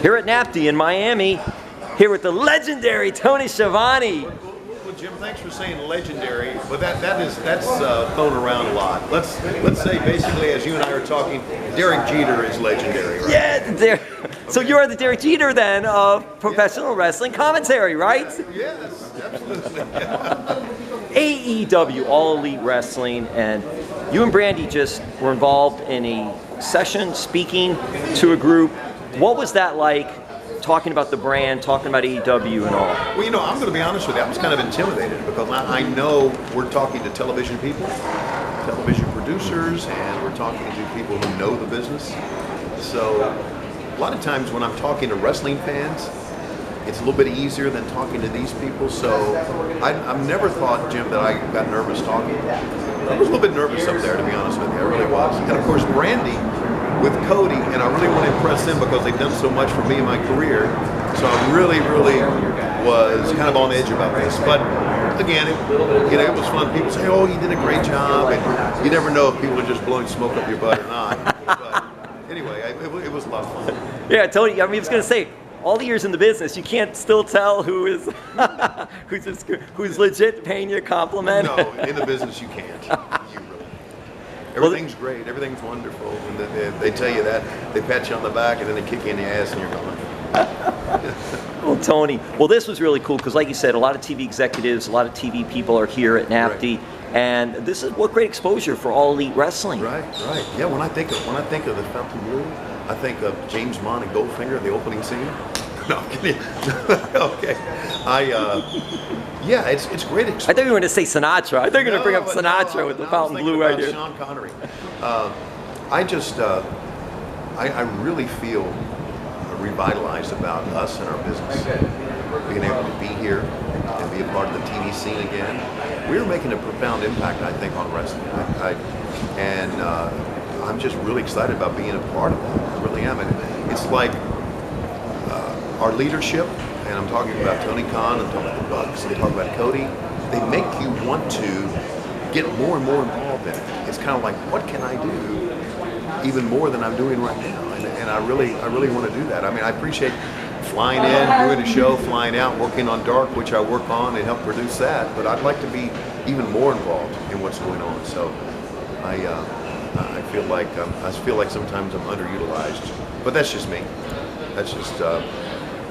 Here at NATPE in Miami, here with the legendary Tony Schiavone. Well, Jim, thanks for saying legendary, but that's thrown around a lot. Let's say basically, as you and I are talking, Derek Jeter is legendary. Right? Yeah, so you're the Derek Jeter then of professional wrestling commentary, right? Yes, absolutely. AEW, All Elite Wrestling, and you and Brandi just were involved in a session speaking to a group. What was that like, talking about the brand, talking about AEW and all? Well, you know, I'm going to be honest with you. I was kind of intimidated because I know we're talking to television people, television producers, and we're talking to people who know the business. So a lot of times when I'm talking to wrestling fans, it's a little bit easier than talking to these people. So I've never thought, Jim, that I got nervous talking. I was a little bit nervous up there, to be honest with you. I really was. And of course, Brandi with Cody, and I really want to impress them because they've done so much for me in my career. So I really was kind of on edge about this. But again, it was fun. People say, "Oh, you did a great job," and you never know if people are just blowing smoke up your butt or not. But anyway, it was a lot of fun. Yeah, Tony. I was going to say, all the years in the business, you can't still tell who is who's legit paying you a compliment. No, in the business you can't. You really. Everything's great. Everything's wonderful. And they tell you that, they pat you on the back, and then they kick you in the ass, and you're gone. Well, Tony, this was really cool because, like you said, a lot of TV executives, a lot of TV people are here at NATPE, and this is what great exposure for All Elite Wrestling. Right. Yeah, when I think of the Fontainebleau, I think of James Bond and Goldfinger, the opening scene. No, I'm kidding. Okay. Yeah, it's great. I thought you were going to say Sinatra. I thought you were going to bring up Sinatra with the Fontainebleau right here. Sean Connery. I really feel revitalized about us and our business. Being able to be here and be a part of the TV scene again. We're making a profound impact, I think, on wrestling. I'm just really excited about being a part of that. I really am. And it's like our leadership, and I'm talking about Tony Khan, I'm talking about the Bucks, I'm talking about Cody, they make you want to get more and more involved in it. It's kind of like, what can I do even more than I'm doing right now? And I really want to do that. I mean, I appreciate flying in, doing a show, flying out, working on Dark, which I work on and help produce that, but I'd like to be even more involved in what's going on. So I feel like sometimes I'm underutilized, but that's just me. That's just,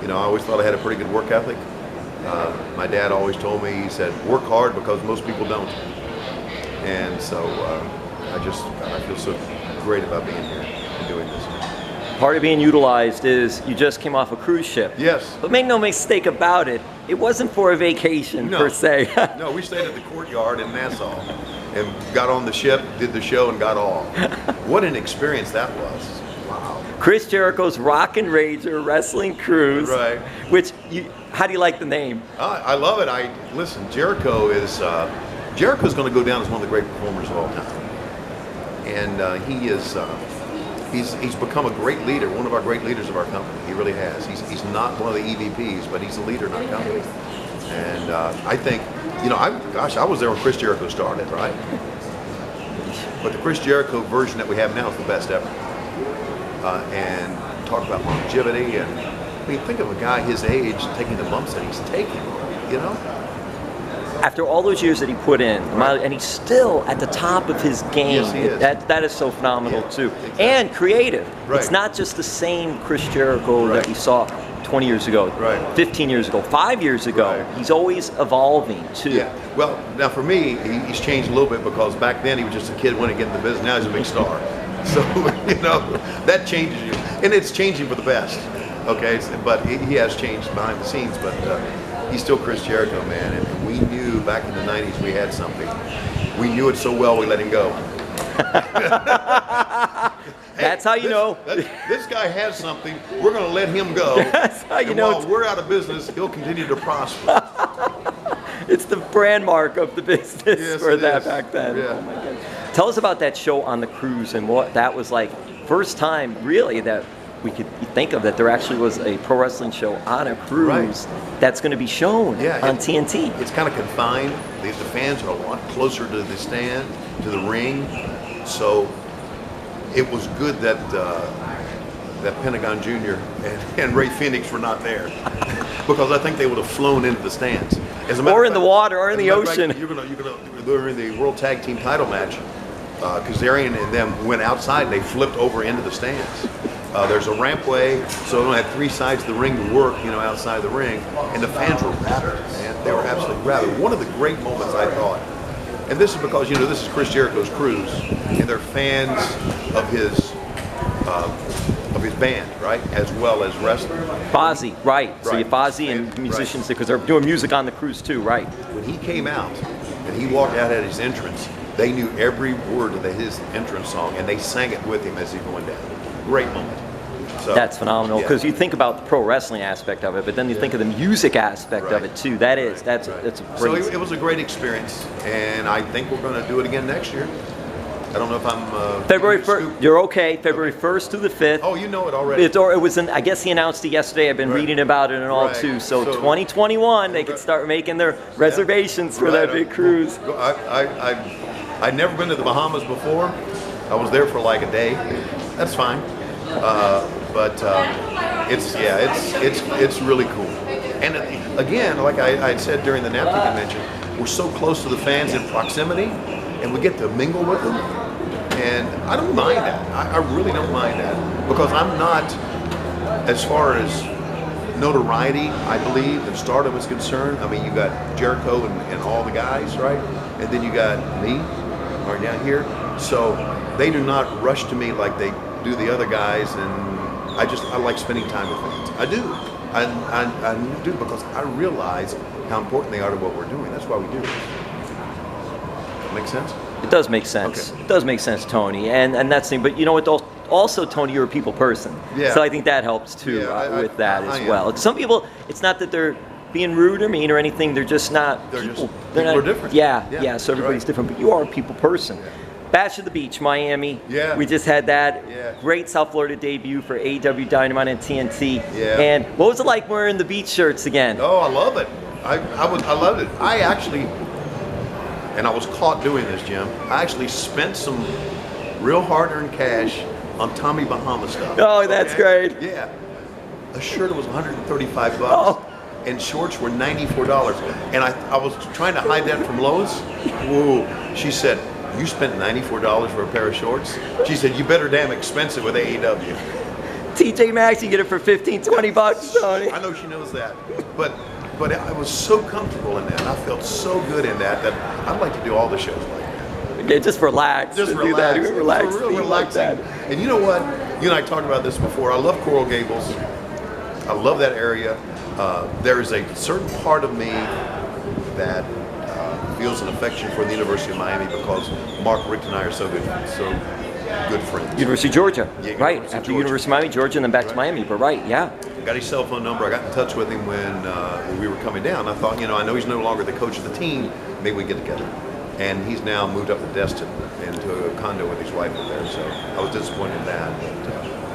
I always thought I had a pretty good work ethic. My dad always told me, he said, work hard because most people don't. And so I feel so great about being here and doing this. Part of being utilized is you just came off a cruise ship. Yes. But make no mistake about it, it wasn't for a vacation per se. No, we stayed at the Courtyard in Nassau and got on the ship, did the show, and got off. What an experience that was. Wow. Chris Jericho's Rock and Rager Wrestling Cruise. Right. How do you like the name? I love it. Listen, Jericho's going to go down as one of the great performers of all time. And he's become a great leader, one of our great leaders of our company. He really has. He's not one of the EVPs, but he's a leader in our company. And I think, I was there when Chris Jericho started, right? But the Chris Jericho version that we have now is the best ever. And talk about longevity, and I mean, think of a guy his age taking the bumps that he's taking, After all those years that he put in, right. And he's still at the top of his game. Yes, he is. That is so phenomenal too. Exactly. And creative. Right. It's not just the same Chris Jericho that you saw 20 years ago, 15 years ago, 5 years ago. Right. He's always evolving too. Yeah. Well, now for me, he's changed a little bit because back then he was just a kid wanting to get in the business. Now he's a big star. So, that changes you. And it's changing for the best. Okay, but he has changed behind the scenes, but he's still Chris Jericho, man. And we knew back in the 90s we had something. We knew it so well we let him go. That's how you know. This guy has something. We're going to let him go. That's how you know. While we're out of business, he'll continue to prosper. It's the brand mark of the business for that back then. Yeah. Oh my God. Tell us about that show on the cruise and what that was like. First time, really, that we could think of that there actually was a pro wrestling show on a cruise that's going to be shown on TNT. It's kind of confined. The fans are a lot closer to the stand, to the ring. So it was good that that Pentagon Jr. and Ray Phoenix were not there, because I think they would have flown into the stands. Or in the water, or in the ocean. They're in the World Tag Team title match. Kazarian and them went outside. They flipped over into the stands. There's a rampway, so they only had 3 sides of the ring to work, outside the ring, and the fans were rabid, man. They were absolutely rabid. One of the great moments, I thought, and this is because this is Chris Jericho's cruise, and they're fans of his band, right, as well as wrestling. Fozzy, right? So you Fozzy and musicians, because they're doing music on the cruise too, right? When he came out and he walked out at his entrance, they knew every word of his entrance song, and they sang it with him as he went down. Great moment. So, that's phenomenal, because you think about the pro wrestling aspect of it, but then you think of the music aspect of it too. That's a great. So it was a great experience, and I think we're going to do it again next year. I don't know if I'm February 1st. You're okay. February 1st through the 5th. Oh, you know it already. It was I guess he announced it yesterday. I've been reading about it and all too. So 2021, they could start making their reservations for that big cruise. I'd never been to the Bahamas before. I was there for like a day. That's fine. But it's really cool. And again, like I had said during the NATPE convention, we're so close to the fans in proximity, and we get to mingle with them. And I don't mind that. I really don't mind that, because I'm not, as far as notoriety, I believe, and stardom is concerned. I mean, you got Jericho and all the guys, right? And then you got me, right down here. So they do not rush to me like they do the other guys, and I like spending time with fans. I do. I do, because I realize how important they are to what we're doing. That's why we do it. Make sense? It does make sense. Okay. It does make sense, Tony, and that's the thing. But you know what? Also, Tony, you're a people person. Yeah. So I think that helps too with that as well. Some people, it's not that they're being rude or mean or anything. They're just not. People are different. Yeah. So everybody's different. But you are a people person. Yeah. Bash of the Beach, Miami. Yeah. We just had that. Yeah. Great South Florida debut for AEW Dynamite and TNT. Yeah. And what was it like wearing the beach shirts again? Oh, I love it. I loved it. I actually, and I was caught doing this, Jim. I actually spent some real hard-earned cash on Tommy Bahama stuff. Oh, that's great. Yeah. A shirt was $135. Oh. And shorts were $94. And I was trying to hide that from Lois. Whoa. She said, "You spent $94 for a pair of shorts?" She said, "You better damn expensive with AEW." TJ Maxx, you get it for $15-20, Tony. I know she knows that. But I was so comfortable in that. I felt so good in that I'd like to do all the shows like that. Yeah, just relax. Just relax. Relax. Real relaxing. Like, and you know what? You and I talked about this before. I love Coral Gables. I love that area. There is a certain part of me that feels an affection for the University of Miami, because Mark, Rick, and I are so good friends. University of Georgia, yeah, right? After University of Miami, Georgia, and then back to Miami, but yeah. Got his cell phone number. I got in touch with him when we were coming down. I thought, I know he's no longer the coach of the team. Maybe we get together. And he's now moved up to Destin into a condo with his wife in there. So I was disappointed in that.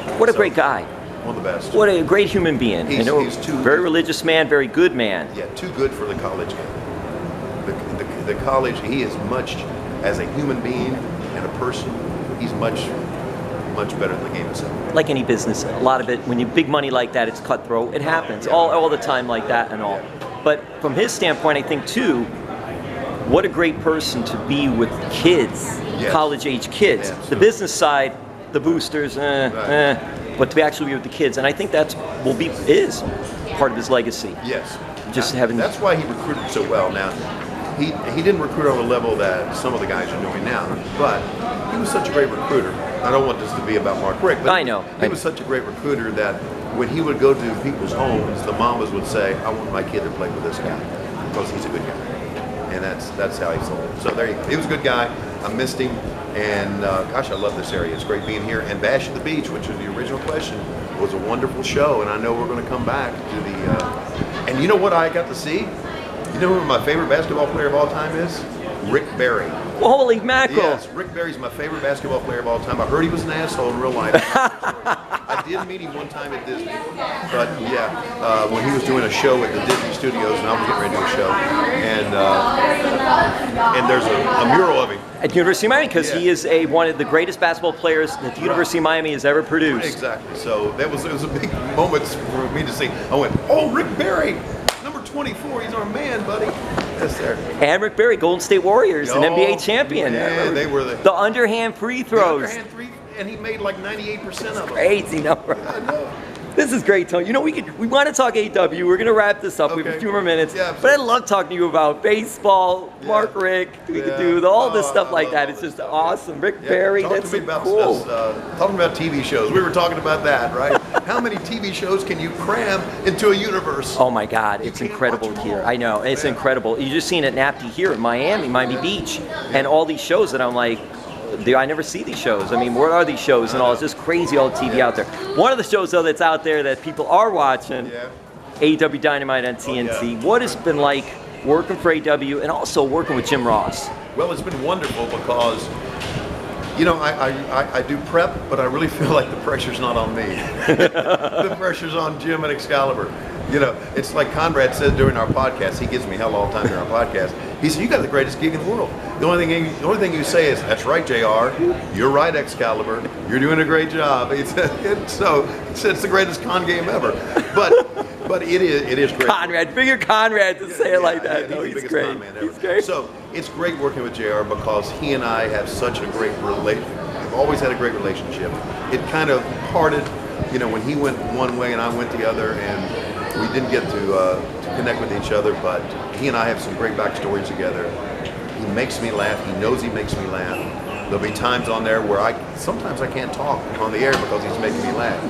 But, what a great guy. One of the best. What a great human being. He's very religious man, very good man. Yeah, too good for the college game. The college, he is much, as a human being and a person, he's much better than the game itself. Like any business, a lot of it, when you big money like that, it's cutthroat. It happens all the time like that and all. Yeah. But from his standpoint, I think too, what a great person to be with kids, college-age kids. Yeah, the business side, the boosters, but to actually be with the kids, and I think is part of his legacy. Yes. That's why he recruited so well. Now, he didn't recruit on the level that some of the guys are doing now, but he was such a great recruiter. I don't want this to be about Mark Rick, but he was such a great recruiter that when he would go to people's homes, the mamas would say, "I want my kid to play with this guy because he's a good guy," and that's how he sold it. So there you go. He was a good guy. I missed him, and gosh, I love this area. It's great being here. And Bash at the Beach, which was the original question, was a wonderful show, and I know we're going to come back to the. And you know what I got to see? You know who my favorite basketball player of all time is? Rick Barry. Well, holy mackerel! Yes, Rick Barry's my favorite basketball player of all time. I heard he was an asshole in real life. I did meet him one time at Disney, but when he was doing a show at the Disney Studios, and I was getting ready to do a show, and there's a mural of him. At University of Miami, because he is one of the greatest basketball players that the University of Miami has ever produced. Exactly. So it was a big moment for me to see. I went, oh, Rick Barry, number 24, he's our man, buddy. That's there. And Rick Barry, Golden State Warriors, an NBA champion. Yeah, they were the underhand free throws. The underhand and he made like 98% of them. Crazy number. I know. This is great, Tony. You know, we want to talk AEW. We're going to wrap this up. We have a few more minutes. Yeah, but I love talking to you about baseball, Mark Rick. We could do all this stuff like that. It's just awesome. Rick Barry, that's so cool. Talking about TV shows. We were talking about that, right? How many TV shows can you cram into a universe? Oh my God, it's incredible here. I know, it's incredible. You just seen it NATPE here in Miami Beach, and all these shows that I'm like, I never see these shows. I mean, what are these shows and all? It's just crazy all the TV out there. One of the shows, though, that's out there that people are watching, AEW Dynamite on TNT. What has it been like working for AEW and also working with Jim Ross? Well, it's been wonderful because, you know, I do prep, but I really feel like the pressure's not on me. The pressure's on Jim and Excalibur. You know, it's like Conrad said during our podcast. He gives me hell all the time during our podcast. He said, "You got the greatest gig in the world." The only thing you say is, "That's right, JR. You're right, Excalibur. You're doing a great job." It's the greatest con game ever. But it is great. Conrad, figure Conrad to say it like that. No, he's great. He's great. So it's great working with JR because he and I have such a great We've always had a great relationship. It kind of parted, you know, when he went one way and I went the other, and we didn't get to connect with each other, but he and I have some great backstories together. He makes me laugh. He knows he makes me laugh. There'll be times on there where sometimes I can't talk on the air because he's making me laugh.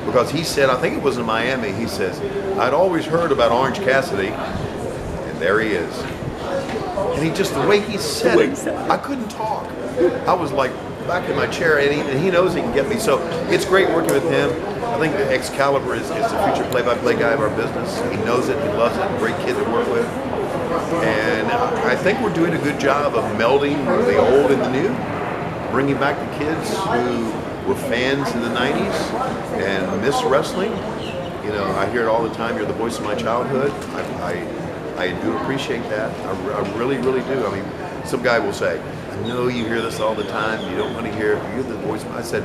Because he said, I think it was in Miami, he says, "I'd always heard about Orange Cassidy," and there he is. And he just, the way he said it, I couldn't talk. I was like back in my chair, and he knows he can get me. So it's great working with him. I think that Excalibur is the future play-by-play guy of our business. He knows it, he loves it, great kid to work with. And I think we're doing a good job of melding the old and the new, bringing back the kids who were fans in the 90s and miss wrestling. You know, I hear it all the time, "You're the voice of my childhood." I do appreciate that. I really, really do. I mean, some guy will say, "I know you hear this all the time, you don't want to hear it, you're the voice." I said,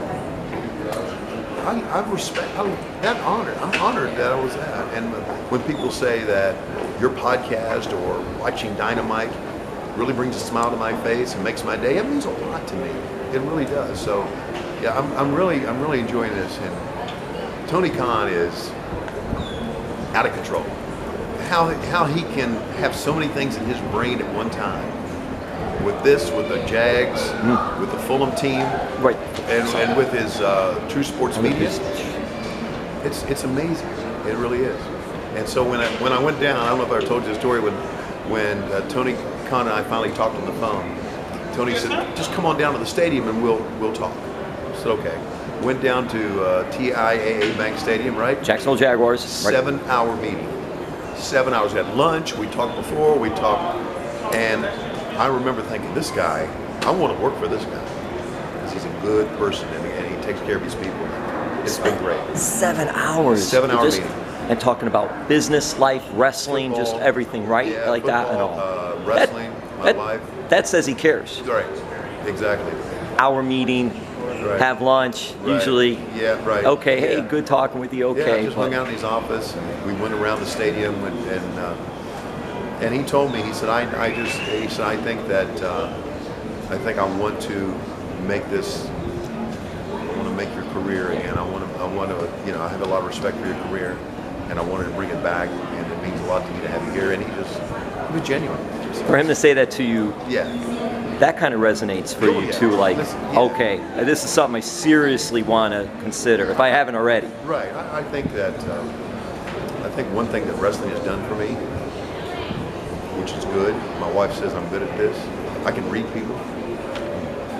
I respect that honor. I'm honored that I was that. And when people say that your podcast or watching Dynamite really brings a smile to my face and makes my day, it means a lot to me. It really does. So, yeah, I'm really enjoying this. And Tony Khan is out of control. How he can have so many things in his brain at one time. With the Jags, with the Fulham team, right, and with his True Sports Media, it's amazing. It really is. And so when I went down, I don't know if I ever told you the story when Tony Khan and I finally talked on the phone. Tony said, "Just come on down to the stadium and we'll talk." I said, "Okay." Went down to TIAA Bank Stadium, right? Jacksonville Jaguars. 7-hour meeting. 7 hours. We had lunch. We talked before. We talked, and I remember thinking, this guy, I want to work for this guy because he's a good person and he takes care of his people. It's been great. 7 hours. 7-hour meeting. And talking about business, life, wrestling, football, just everything, right? Yeah, like football, that and all. Wrestling, my life. That says he cares. Right. Exactly. Hour meeting, have lunch, usually. Yeah, right. Okay, hey, good talking with you. Okay. Yeah, just hung out in his office and we went around the stadium and he told me, he said, I think that I want to make this. I want to make your career again. I want to. You know, I have a lot of respect for your career, and I wanted to bring it back. And it means a lot to me to have you here. And he was genuine. For him to say that to you, yeah, that kind of resonates for you too. Like, okay, this is something I seriously want to consider if I haven't already. Right. I think that. I think one thing that wrestling has done for me, which is good. My wife says I'm good at this. I can read people,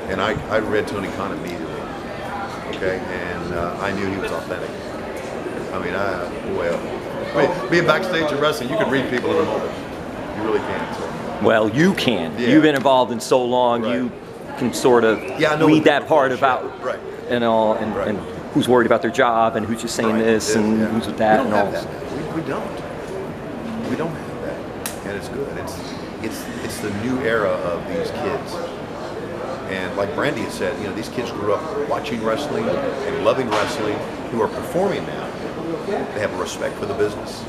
and I read Tony Khan immediately. Okay, and I knew he was authentic. I mean, being backstage at wrestling, you can read people in a moment. You really can. So. Well, you can. Yeah. You've been involved in so long. Right. You can sort of read that part about and all, and who's worried about their job, and who's just saying this, and who's with that, and all. We don't. We don't have that, and it's good. It's the new era of these kids. And like Brandi had said, you know, these kids grew up watching wrestling and loving wrestling, who are performing now. They have a respect for the business,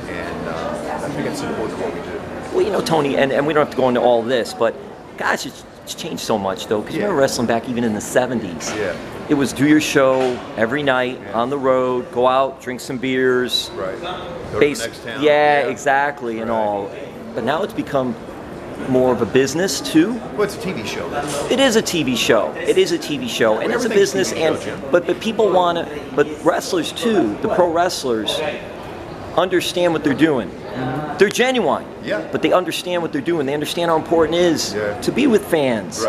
and I think it's important what we do. Well, you know, Tony, and we don't have to go into all this, but gosh, it's changed so much, though, because you remember wrestling back even in the 70s. Yeah. It was do your show every night on the road, go out, drink some beers. Right. Go to the next town. Yeah, exactly, and all. But now it's become more of a business, too. Well, it's a TV show. It is a TV show. It is a TV show, and it's a business. But people want to. But wrestlers too, the pro wrestlers, understand what they're doing. Mm-hmm. They're genuine. Yeah. But they understand what they're doing. They understand how important it is to be with fans,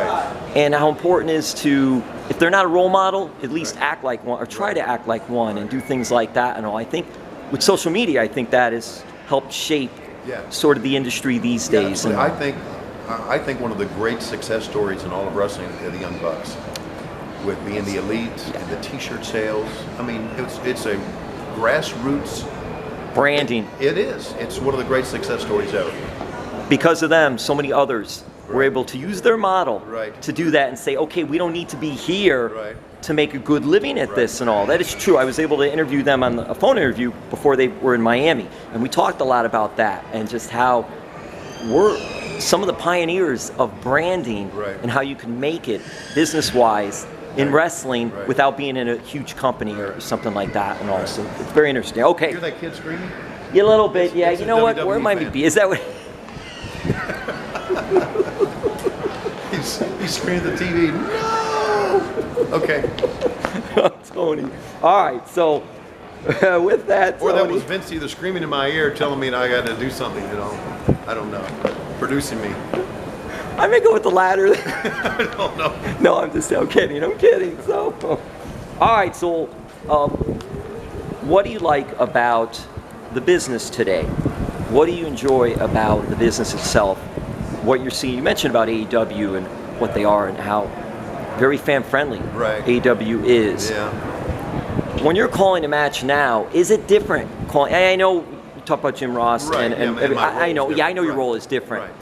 and how important it is to, if they're not a role model, at least act like one, or try to act like one, and do things like that and all. I think with social media, I think that has helped shape sort of the industry these days. And I think one of the great success stories in all of wrestling are the Young Bucks, with being the elite and the T-shirt sales. I mean, it's a grassroots branding. It is. It's one of the great success stories ever. Because of them, so many others were able to use their model to do that and say, okay, we don't need to be here to make a good living at this and all. That is true. I was able to interview them on a phone interview before they were in Miami, and we talked a lot about that and just how we're some of the pioneers of branding and how you can make it business-wise in wrestling without being in a huge company or something like that and all. So it's very interesting. Okay. You hear that kid screaming? Yeah, a little bit. Yeah, you know what? Where might we be? Is that what? He's screaming at the TV. No! Okay. Tony. All right, so with that, Tony. Or that was Vince either screaming in my ear telling me that I got to do something, you know. I don't know. Producing me. I may go with the latter. I don't know. No, I'm kidding. So, all right, so what do you like about the business today? What do you enjoy about the business itself? What you're seeing? You mentioned about AEW and what they are and how very fan-friendly AEW is. Yeah. When you're calling a match now, is it different? I know you talk about Jim Ross, and I know your role is different. Right.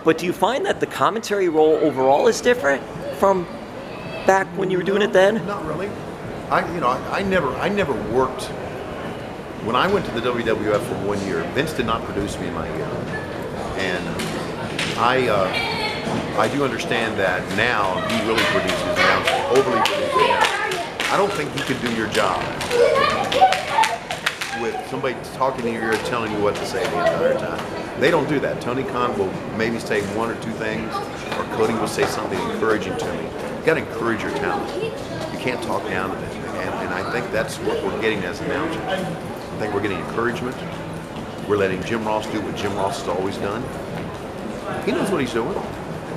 But do you find that the commentary role overall is different from back when you were doing it then? Not really. I never worked. When I went to the WWF for 1 year, Vince did not produce me in my year, and I do understand that now he really produces now, overly produces now. I don't think he could do your job with somebody talking to you or telling you what to say the entire time. They don't do that. Tony Khan will maybe say one or two things, or Cody will say something encouraging to me. You got to encourage your talent. You can't talk down to them, and I think that's what we're getting as announcers. I think we're getting encouragement. We're letting Jim Ross do what Jim Ross has always done. He knows what he's doing.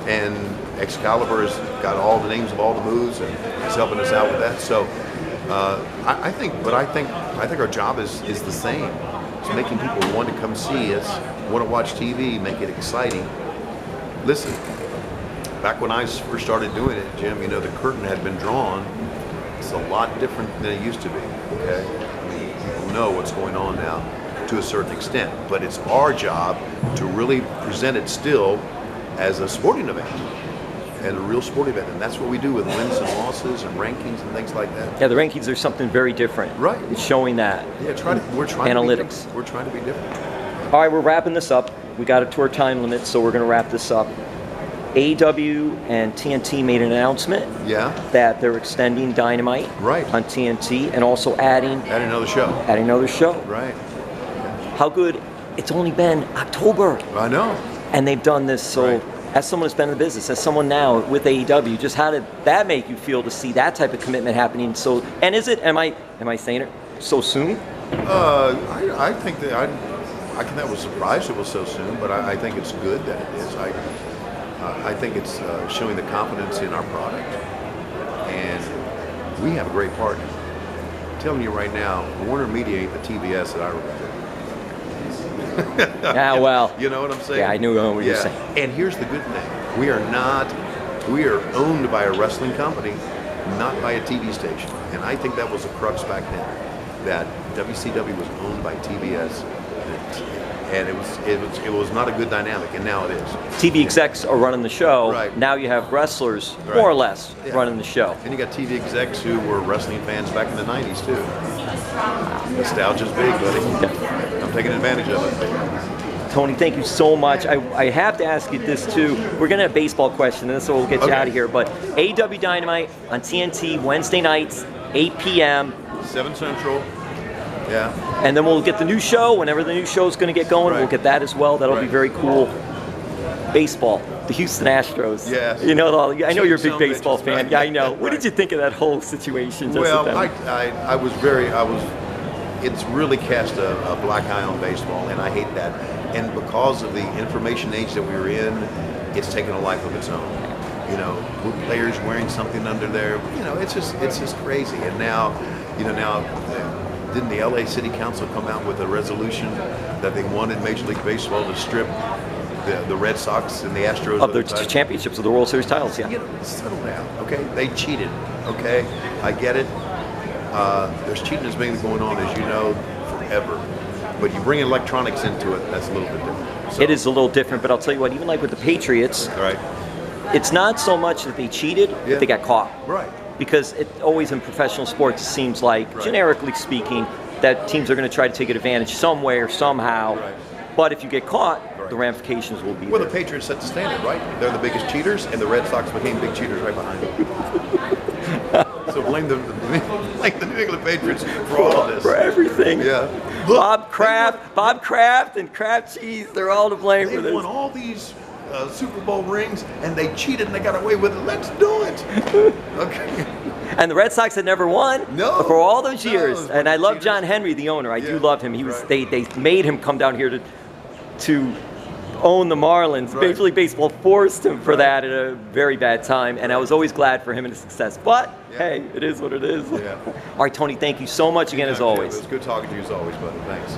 And Excalibur has got all the names of all the moves, and he's helping us out with that. So I think our job is the same. It's making people want to come see us, want to watch TV, make it exciting. Listen, back when I first started doing it, Jim, the curtain had been drawn. It's a lot different than it used to be, okay? I mean, people know what's going on now to a certain extent, but it's our job to really present it still as a sporting event, and a real sporting event, and that's what we do with wins and losses and rankings and things like that. Yeah, the rankings are something very different. Right. It's showing that. Yeah, we're trying analytics. We're trying to be different. All right, we're wrapping this up. We got it to our time limit, so we're going to wrap this up. AEW and TNT made an announcement that they're extending Dynamite on TNT and also adding another show. Adding another show. Right. How good? It's only been October. I know. And they've done this. So as someone who's been in the business, as someone now with AEW, just how did that make you feel to see that type of commitment happening? So, and is it? Am I saying it so soon? I think that I was surprised it was so soon, but I think it's good that it is. I think it's showing the confidence in our product, and we have a great partner. I'm telling you right now, Warner Media ain't the TBS that I remember. Yeah, well. You know what I'm saying? Yeah, I knew what you were saying. And here's the good thing. We are owned by a wrestling company, not by a TV station. And I think that was a crux back then, that WCW was owned by TBS, and it was not a good dynamic, and now it is. TV execs are running the show. Right. Now you have wrestlers, more or less, running the show. And you got TV execs who were wrestling fans back in the 90s, too. Nostalgia's big, buddy. Yeah. I'm taking advantage of it. Tony, thank you so much. I have to ask you this, too. We're going to have a baseball question, and this will get you out of here. But AEW Dynamite on TNT, Wednesday nights, 8 p.m. 7 Central. Yeah. And then we'll get the new show. Whenever the new show is going to get going, we'll get that as well. That'll be very cool. Baseball, the Houston Astros. Yes. You know, I know you're a big baseball fan. Right. Yeah, I know. What did you think of that whole situation? Well, it's really cast a black eye on baseball, and I hate that. And because of the information age that we were in, it's taken a life of its own. You know, with players wearing something under there, you know, it's just crazy. And now, didn't the LA City Council come out with a resolution that they wanted Major League Baseball to strip the Red Sox and the Astros of their championships of the World Series titles? Yeah. You know, settle down, okay? They cheated, okay? I get it. There's cheating that's been going on, as you know, forever. But you bring electronics into it, that's a little bit different. So, it is a little different, but I'll tell you what, even like with the Patriots, it's not so much that they cheated, but they got caught. Right. Because it always in professional sports seems like, generically speaking, that teams are going to try to take advantage some way or somehow. Right. But if you get caught, the ramifications will be there. The Patriots set the standard, right? They're the biggest cheaters, and the Red Sox became big cheaters right behind them. So blame the New England Patriots for all of this. For everything. Yeah. Look, Bob Kraft and Kraft Cheese, they're all to blame for this. They won all these Super Bowl rings, and they cheated, and they got away with it. Let's do it. Okay. And the Red Sox had never won for all those years. And I love John Henry, the owner. I do love him. He was they made him come down here to own the Marlins. Major League Baseball forced him for that at a very bad time, and I was always glad for him and his success. But hey, it is what it is. All right, Tony, thank you so much again as always. It was good talking to you as always, buddy. Thanks.